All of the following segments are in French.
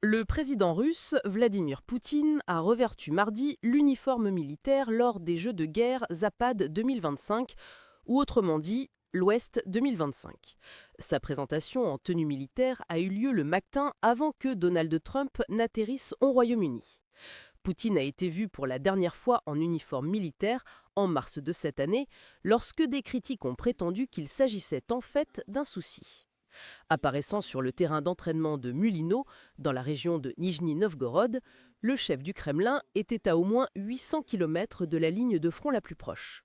Le président russe, Vladimir Poutine, a revêtu mardi l'uniforme militaire lors des Jeux de guerre Zapad 2025, ou autrement dit, l'Ouest 2025. Sa présentation en tenue militaire a eu lieu le matin avant que Donald Trump n'atterrisse au Royaume-Uni. Poutine a été vu pour la dernière fois en uniforme militaire en mars de cette année, lorsque des critiques ont prétendu qu'il s'agissait en fait d'un souci. Apparaissant sur le terrain d'entraînement de Mulino, dans la région de Nijni Novgorod, le chef du Kremlin était à au moins 800 km de la ligne de front la plus proche.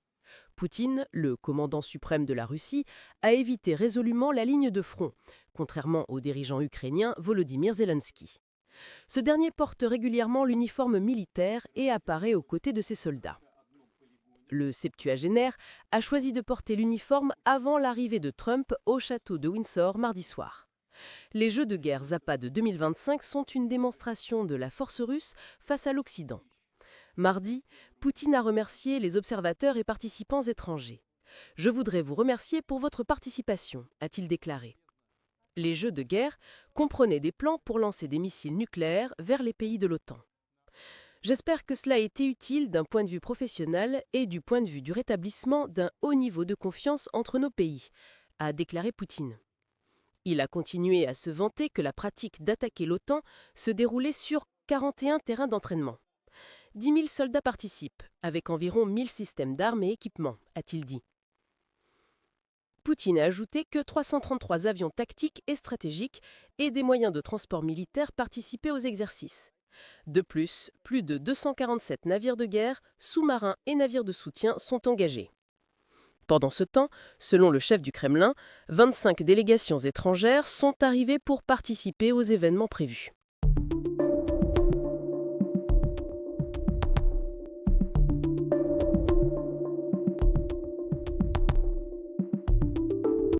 Poutine, le commandant suprême de la Russie, a évité résolument la ligne de front, contrairement au dirigeant ukrainien Volodymyr Zelensky. Ce dernier porte régulièrement l'uniforme militaire et apparaît aux côtés de ses soldats. Le septuagénaire a choisi de porter l'uniforme avant l'arrivée de Trump au château de Windsor mardi soir. Les Jeux de guerre Zapad 2025 sont une démonstration de la force russe face à l'Occident. Mardi, Poutine a remercié les observateurs et participants étrangers. « Je voudrais vous remercier pour votre participation », a-t-il déclaré. Les Jeux de guerre comprenaient des plans pour lancer des missiles nucléaires vers les pays de l'OTAN. J'espère que cela a été utile d'un point de vue professionnel et du point de vue du rétablissement d'un haut niveau de confiance entre nos pays, a déclaré Poutine. Il a continué à se vanter que la pratique d'attaquer l'OTAN se déroulait sur 41 terrains d'entraînement. 10 000 soldats participent, avec environ 1000 systèmes d'armes et équipements, a-t-il dit. Poutine a ajouté que 333 avions tactiques et stratégiques et des moyens de transport militaires participaient aux exercices. De plus de 247 navires de guerre, sous-marins et navires de soutien sont engagés. Pendant ce temps, selon le chef du Kremlin, 25 délégations étrangères sont arrivées pour participer aux événements prévus.